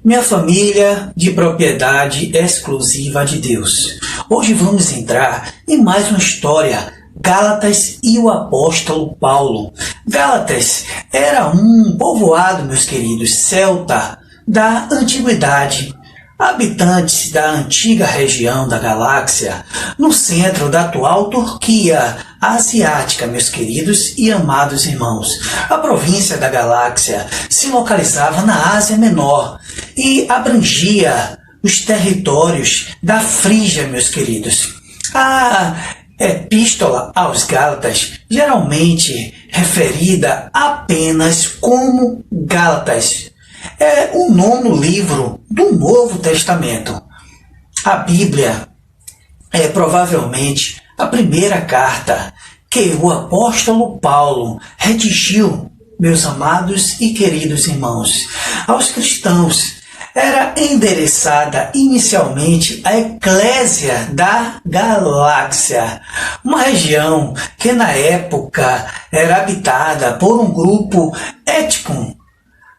Minha família de propriedade exclusiva de Deus. Hoje vamos entrar em mais uma história, Gálatas e o apóstolo Paulo. Gálatas era um povoado, meus queridos, celta da antiguidade, habitantes da antiga região da galáxia, no centro da atual Turquia asiática, meus queridos e amados irmãos. A província da galáxia se localizava na Ásia Menor e abrangia os territórios da Frígia, meus queridos. A Epístola aos Gálatas, geralmente referida apenas como Gálatas, é o nono livro do Novo Testamento. A Bíblia é provavelmente a primeira carta que o apóstolo Paulo redigiu, meus amados e queridos irmãos, aos cristãos. Era endereçada inicialmente à Eclésia da Galáxia, uma região que na época era habitada por um grupo étnico.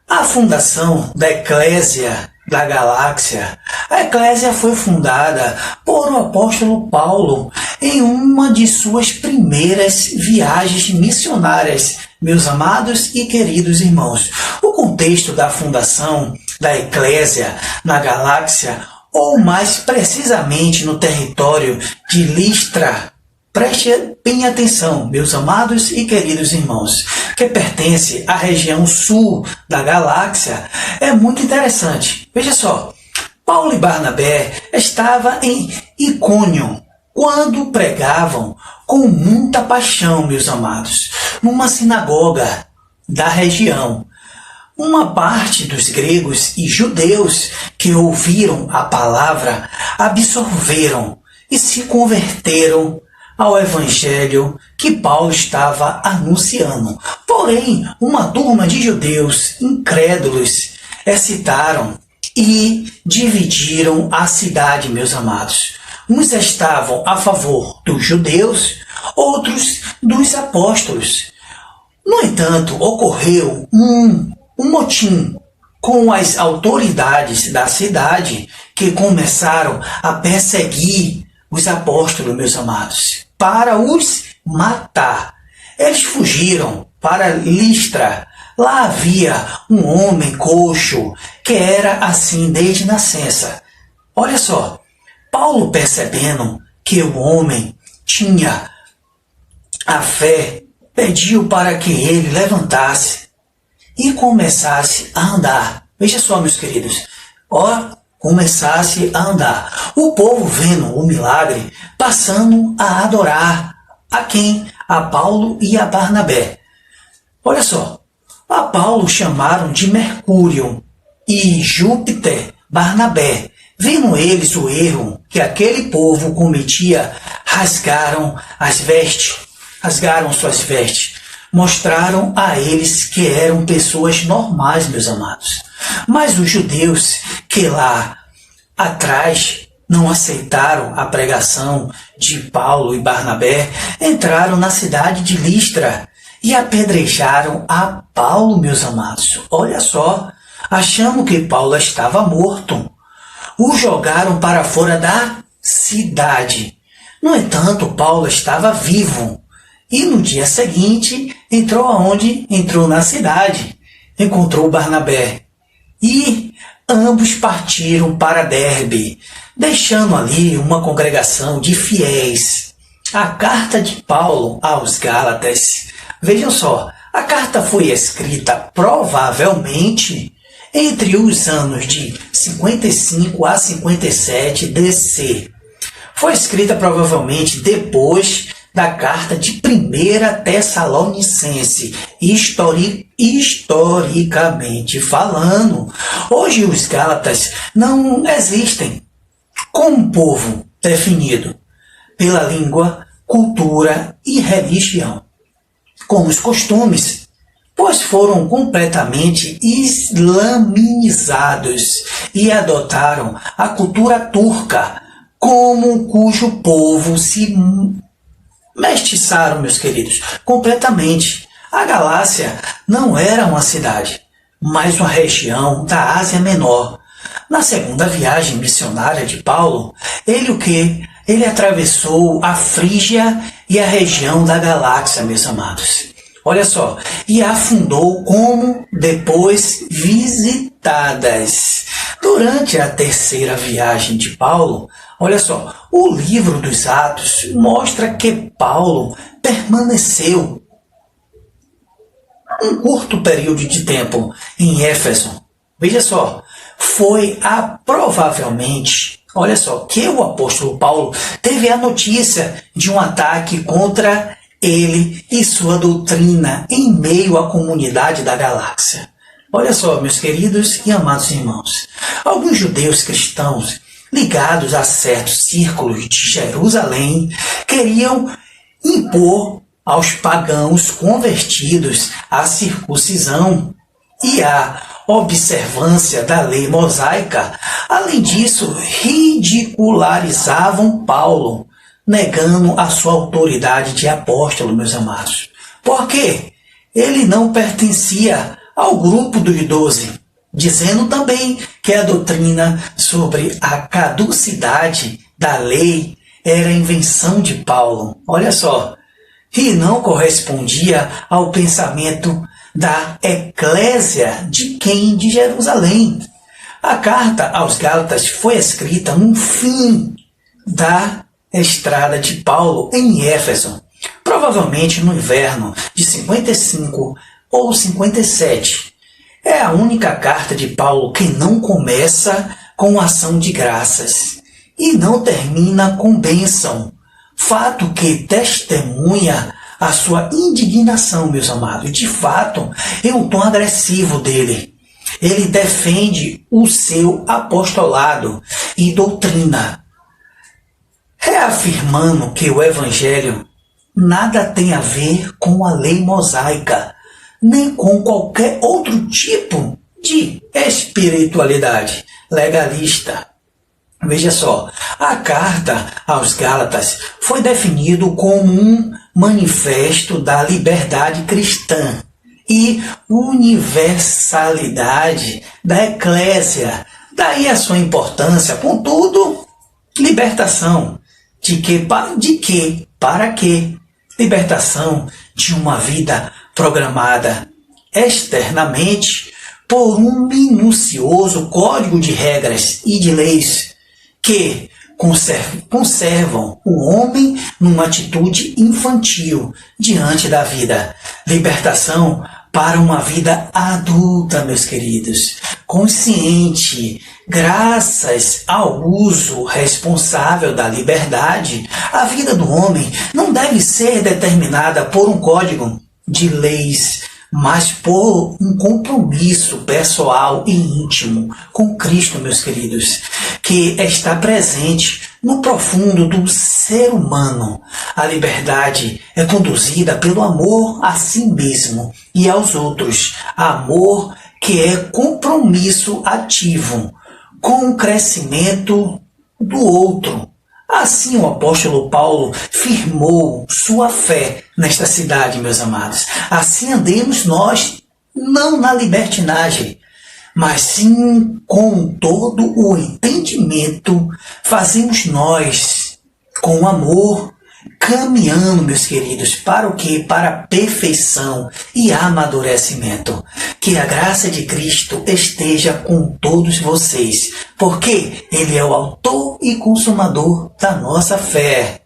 A fundação da Eclésia da Galáxia. A Eclésia foi fundada por o apóstolo Paulo em uma de suas primeiras viagens missionárias, meus amados e queridos irmãos. O contexto da fundação da Eclésia na Galáxia, ou mais precisamente no território de Listra, preste bem atenção, meus amados e queridos irmãos, que pertence à região sul da galáxia, é muito interessante. Veja só, Paulo e Barnabé estavam em Icônio quando pregavam com muita paixão, meus amados, numa sinagoga da região. Uma parte dos gregos e judeus que ouviram a palavra absorveram e se converteram ao evangelho que Paulo estava anunciando. Porém, uma turma de judeus incrédulos excitaram e dividiram a cidade, meus amados. Uns estavam a favor dos judeus, outros dos apóstolos. No entanto, ocorreu um motim com as autoridades da cidade que começaram a perseguir os apóstolos, meus amados, para os matar. Eles fugiram para Listra. Lá havia um homem coxo que era assim desde nascença. Olha só, Paulo, percebendo que o homem tinha a fé, pediu para que ele levantasse e começasse a andar. Veja só, meus queridos, começasse a andar. O povo, vendo o milagre, passando a adorar a quem? A Paulo e a Barnabé. Olha só, a Paulo chamaram de Mercúrio e Júpiter Barnabé. Vendo eles o erro que aquele povo cometia, rasgaram suas vestes, mostraram a eles que eram pessoas normais, meus amados. Mas os judeus que lá atrás não aceitaram a pregação de Paulo e Barnabé, entraram na cidade de Listra e apedrejaram a Paulo, meus amados. Olha só, achando que Paulo estava morto, o jogaram para fora da cidade. No entanto, Paulo estava vivo e no dia seguinte entrou aonde? Entrou na cidade, encontrou Barnabé e ambos partiram para Derbe, deixando ali uma congregação de fiéis. A carta de Paulo aos Gálatas. Vejam só, a carta foi escrita provavelmente entre os anos de 55 a 57 DC. Foi escrita provavelmente depois da carta de 1 Tessalonicense, historicamente falando. Hoje os Gálatas não existem como povo definido pela língua, cultura e religião, como os costumes, pois foram completamente islamizados e adotaram a cultura turca, como cujo povo se mestiçaram, meus queridos, completamente. A Galácia não era uma cidade, mas uma região da Ásia Menor. Na segunda viagem missionária de Paulo, ele o quê? Ele atravessou a Frígia e a região da Galáxia, meus amados. Olha só, e afundou como depois visitadas. Durante a terceira viagem de Paulo, olha só, o livro dos Atos mostra que Paulo permaneceu um curto período de tempo em Éfeso. Veja só, foi provavelmente, olha só, que o apóstolo Paulo teve a notícia de um ataque contra ele e sua doutrina em meio à comunidade da Galáxia. Olha só, meus queridos e amados irmãos, alguns judeus cristãos ligados a certos círculos de Jerusalém queriam impor aos pagãos convertidos a circuncisão e a observância da lei mosaica. Além disso, ridicularizavam Paulo, negando a sua autoridade de apóstolo, meus amados. Por quê? Ele não pertencia ao grupo dos 12, dizendo também que a doutrina sobre a caducidade da lei era invenção de Paulo. Olha só, e não correspondia ao pensamento da eclésia de quem? De Jerusalém. A carta aos Gálatas foi escrita no fim da estrada de Paulo em Éfeso, provavelmente no inverno de 55 ou 57. É a única carta de Paulo que não começa com ação de graças e não termina com bênção, fato que testemunha a sua indignação, meus amados. De fato, é um tom agressivo dele. Ele defende o seu apostolado e doutrina, reafirmando que o Evangelho nada tem a ver com a lei mosaica, nem com qualquer outro tipo de espiritualidade legalista. Veja só, a carta aos Gálatas foi definido como um manifesto da liberdade cristã e universalidade da eclésia. Daí a sua importância, contudo, libertação. De que? Para quê? Libertação de uma vida programada externamente por um minucioso código de regras e de leis que conservam o homem numa atitude infantil diante da vida. Libertação para uma vida adulta, meus queridos, consciente. Graças ao uso responsável da liberdade, a vida do homem não deve ser determinada por um código de leis, mas por um compromisso pessoal e íntimo com Cristo, meus queridos, que está presente no profundo do ser humano. A liberdade é conduzida pelo amor a si mesmo e aos outros, amor que é compromisso ativo com o crescimento do outro. Assim o apóstolo Paulo firmou sua fé nesta cidade, meus amados. Assim andemos nós, não na libertinagem, mas sim com todo o entendimento, fazemos nós com amor, caminhando, meus queridos, para o quê? Para a perfeição e amadurecimento. Que a graça de Cristo esteja com todos vocês, porque Ele é o autor e consumador da nossa fé.